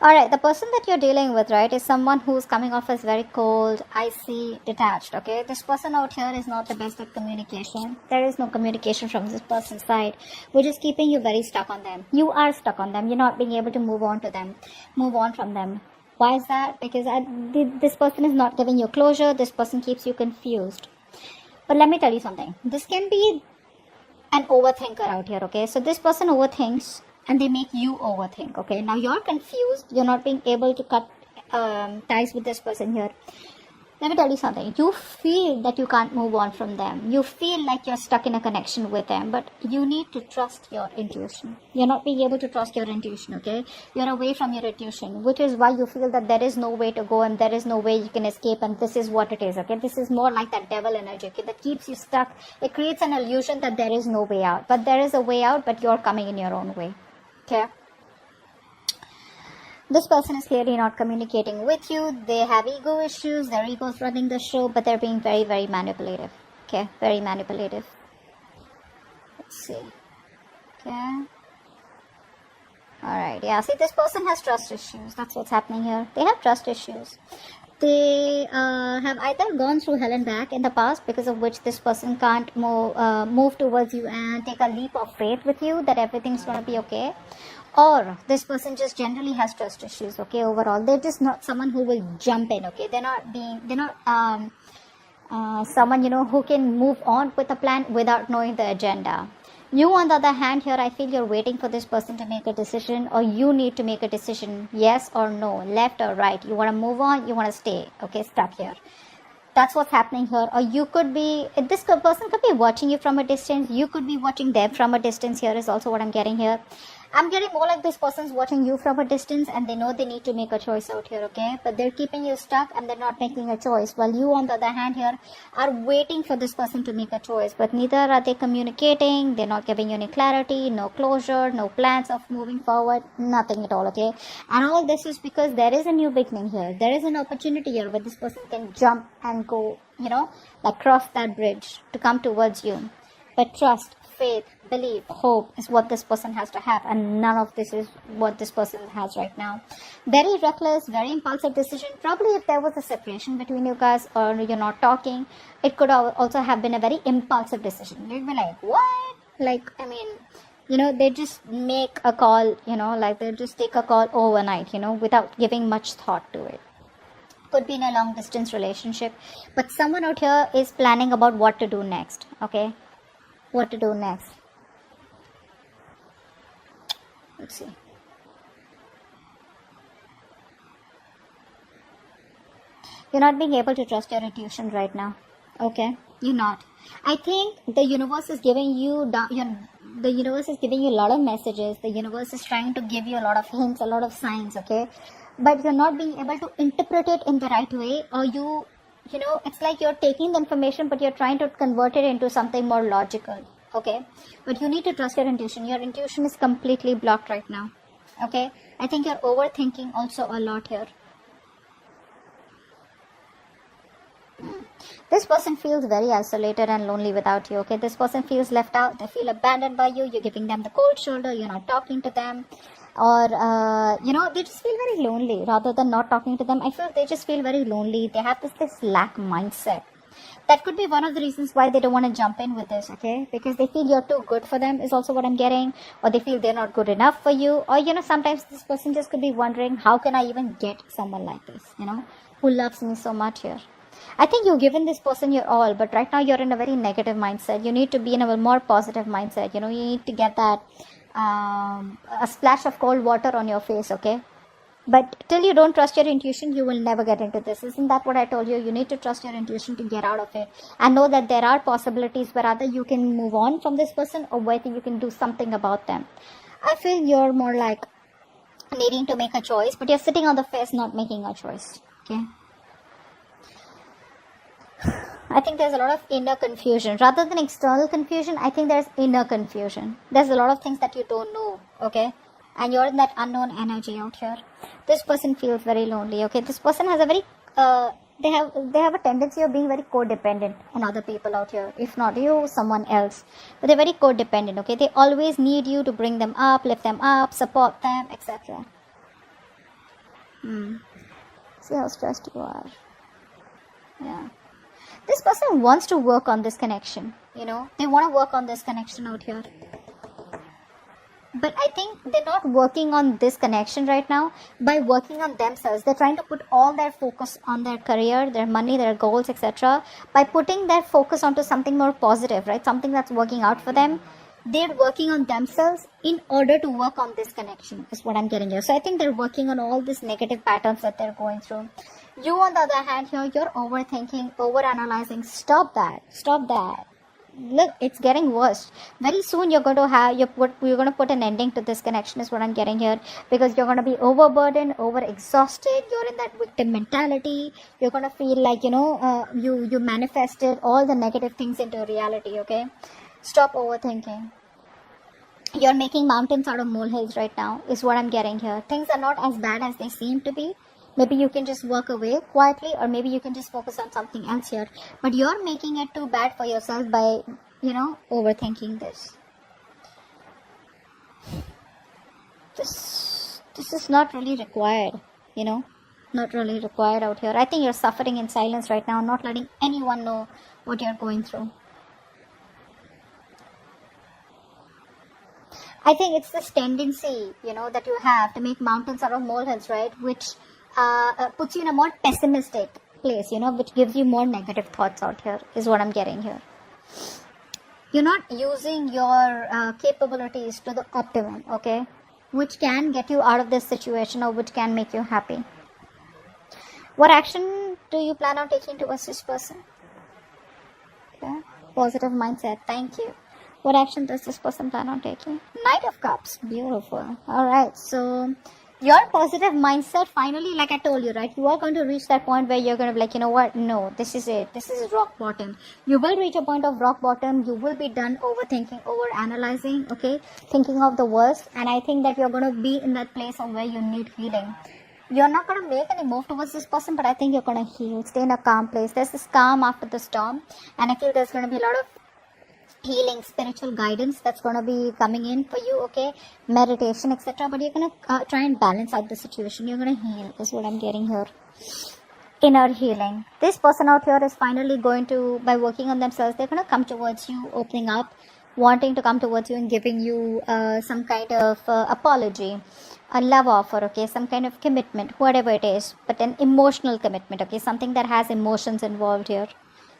Alright, the person that you're dealing with, right, is someone who's coming off as very cold, icy, detached, okay? This person out here is not the best at communication. There is no communication from this person's side, which is keeping you very stuck on them. You are stuck on them. You're not being able to move on from them. Why is that? Because this person is not giving you closure. This person keeps you confused. But let me tell you something. This can be an overthinker out here, okay? So this person overthinks and they make you overthink, okay? Now you're confused. You're not being able to cut ties with this person here. Let me tell you something. You feel that you can't move on from them. You feel like you're stuck in a connection with them, but you need to trust your intuition. You're not being able to trust your intuition, okay? You're away from your intuition, which is why you feel that there is no way to go and there is no way you can escape, and this is what it is, okay? This is more like that devil energy, okay, that keeps you stuck. It creates an illusion that there is no way out, but there is a way out, but you're coming in your own way, okay? This person is clearly not communicating with you. They have ego issues. Their ego is running the show, but they're being very, very manipulative. Okay, very manipulative. Let's see. Okay. Alright, yeah. See, this person has trust issues. That's what's happening here. They have trust issues. They have either gone through hell and back in the past, because of which this person can't move towards you and take a leap of faith with you that everything's going to be okay. Or this person just generally has trust issues, okay, overall. They're just not someone who will jump in, okay. They're not someone, who can move on with a plan without knowing the agenda. You, on the other hand, here, I feel you're waiting for this person to make a decision, or you need to make a decision, yes or no, left or right. You want to move on, you want to stay, okay, stuck here. That's what's happening here. Or you could be, this person could be watching you from a distance. You could be watching them from a distance here is also what I'm getting here. I'm getting more like this person's watching you from a distance and they know they need to make a choice out here, okay? But they're keeping you stuck and they're not making a choice. While you, on the other hand here, are waiting for this person to make a choice. But neither are they communicating. They're not giving you any clarity, no closure, no plans of moving forward, nothing at all, okay? And all this is because there is a new beginning here. There is an opportunity here where this person can jump and go, like cross that bridge to come towards you. But trust, faith, belief, hope is what this person has to have, and none of this is what this person has right now. Very reckless, very impulsive decision. Probably if there was a separation between you guys or you're not talking, it could also have been a very impulsive decision. You'd be like, what? Like, they just make a call, like they just take a call overnight, without giving much thought to it. Could be in a long distance relationship, but someone out here is planning about what to do next, okay? What to do next. Let's see. You're not being able to trust your intuition right now, okay? You're not. I think the universe is giving you the universe is giving you a lot of messages. The universe is trying to give you a lot of hints, a lot of signs, okay? But you're not being able to interpret it in the right way, or it's like you're taking the information but you're trying to convert it into something more logical, okay? But you need to trust your intuition. Your intuition is completely blocked right now, okay? I think you're overthinking also a lot here. This person feels very isolated and lonely without you, okay? This person feels left out. They feel abandoned by you. You're giving them the cold shoulder. You're not talking to them. Or, they just feel very lonely rather than not talking to them. I feel they just feel very lonely. They have this lack mindset. That could be one of the reasons why they don't want to jump in with this, okay? Because they feel you're too good for them is also what I'm getting. Or they feel they're not good enough for you. Or, sometimes this person just could be wondering, how can I even get someone like this, who loves me so much here? I think you've given this person your all, but right now you're in a very negative mindset. You need to be in a more positive mindset. You need to get that a splash of cold water on your face, okay? But till you don't trust your intuition, you will never get into this. Isn't that what I told you? You need to trust your intuition to get out of it and know that there are possibilities where either you can move on from this person or whether you can do something about them. I feel you're more like needing to make a choice, but you're sitting on the fence not making a choice, okay? I think there's a lot of inner confusion. Rather than external confusion, I think there's inner confusion. There's a lot of things that you don't know, okay? And you're in that unknown energy out here. This person feels very lonely, okay? This person has a very, they have a tendency of being very codependent on other people out here. If not you, someone else. But they're very codependent, okay? They always need you to bring them up, lift them up, support them, etc. See how stressed you are. Yeah. This person wants to work on this connection. You know, they want to work on this connection out here. But I think they're not working on this connection right now by working on themselves. They're trying to put all their focus on their career, their money, their goals, etc. By putting their focus onto something more positive, right? Something that's working out for them. They're working on themselves in order to work on this connection, is what I'm getting here. So I think they're working on all these negative patterns that they're going through. You, on the other hand, here, you're overthinking, overanalyzing. Stop that. Stop that. Look, it's getting worse. Very soon you're going to have you're going to put an ending to this connection, is what I'm getting here, because you're going to be overburdened, overexhausted. You're in that victim mentality. You're going to feel like, you know, you manifested all the negative things into reality. Okay, stop overthinking. You're making mountains out of molehills right now, is what I'm getting here. Things are not as bad as they seem to be. Maybe you can just walk away quietly, or maybe you can just focus on something else here. But you're making it too bad for yourself by, you know, overthinking this. This is not really required, you know, not really required out here. I think you're suffering in silence right now, not letting anyone know what you're going through. I think it's this tendency, you know, that you have to make mountains out of molehills, right? Which puts you in a more pessimistic place, you know, which gives you more negative thoughts out here, is what I'm getting here. You're not using your capabilities to the optimum, okay, which can get you out of this situation, or which can make you happy. What action do you plan on taking towards this person? Okay, positive mindset. Thank you. What action does this person plan on taking? Knight of Cups. Beautiful. Alright, so your positive mindset, finally, like I told you, right, you are going to reach that point where you're going to be like, you know what, no, this is it, this is rock bottom. You will reach a point of rock bottom. You will be done overthinking, over analyzing, okay, thinking of the worst. And I think that you're going to be in that place of where you need healing. You're not going to make any move towards this person, but I think you're going to heal, stay in a calm place. There's this calm after the storm, and I feel there's going to be a lot of healing, spiritual guidance that's going to be coming in for you, okay, meditation, etc. But you're going to try and balance out the situation. You're going to heal, is what I'm getting here. Inner healing. This person out here is finally going to, by working on themselves, they're going to come towards you, opening up, wanting to come towards you and giving you some kind of apology, a love offer, okay, some kind of commitment, whatever it is, but an emotional commitment, okay, something that has emotions involved here.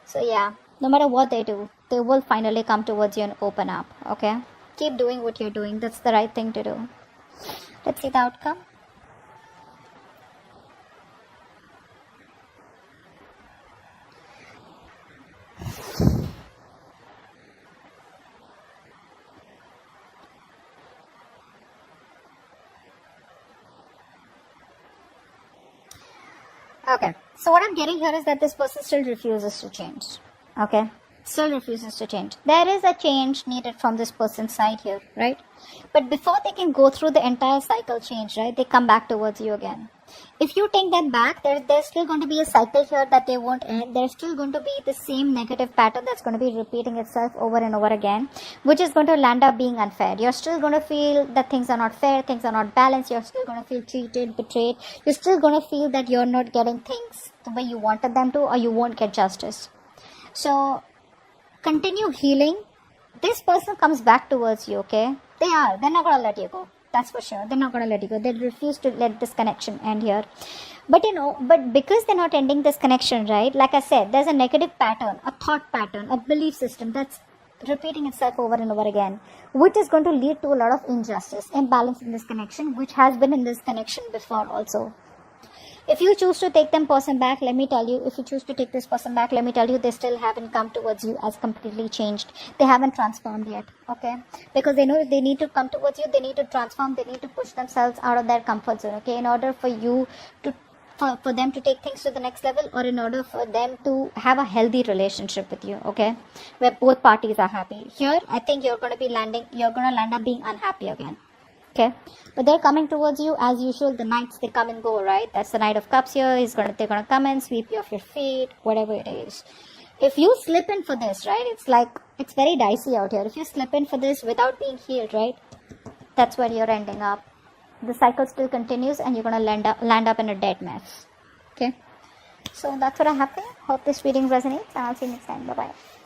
So yeah, no matter what they do, they will finally come towards you and open up, okay? Keep doing what you're doing. That's the right thing to do. Let's see the outcome. Okay, so what I'm getting here is that this person still refuses to change, okay? Still refuses to change. There is a change needed from this person's side here, right? But before they can go through the entire cycle change, right, they come back towards you again. If you take them back, there's still going to be a cycle here that they won't end. There's still going to be the same negative pattern that's going to be repeating itself over and over again, which is going to land up being unfair. You're still going to feel that things are not fair, things are not balanced. You're still going to feel cheated, betrayed. You're still going to feel that you're not getting things the way you wanted them to, or you won't get justice. So continue healing. This person comes back towards you, okay? They're not going to let you go. That's for sure. They're not going to let you go. They refuse to let this connection end here. But but because they're not ending this connection, right? Like I said, there's a negative pattern, a thought pattern, a belief system that's repeating itself over and over again, which is going to lead to a lot of injustice, imbalance in this connection, which has been in this connection before also. If you choose to take them person back, let me tell you, if you choose to take this person back, let me tell you, they still haven't come towards you as completely changed. They haven't transformed yet, okay? Because they know they need to come towards you, they need to transform, they need to push themselves out of their comfort zone, okay? In order for you to, for them to take things to the next level, or in order for them to have a healthy relationship with you, okay? Where both parties are happy. Here, I think you're going to land up being unhappy again. Okay, but they're coming towards you as usual. The knights, they come and go, right? That's the Knight of Cups here. They're gonna come and sweep you off your feet, whatever it is. If you slip in for this, right, it's very dicey out here. If you slip in for this without being healed, right, that's where you're ending up. the cycle still continues and you're going to land up in a dead mess. Okay, so that's what I have for you. Hope this reading resonates, and I'll see you next time. Bye bye.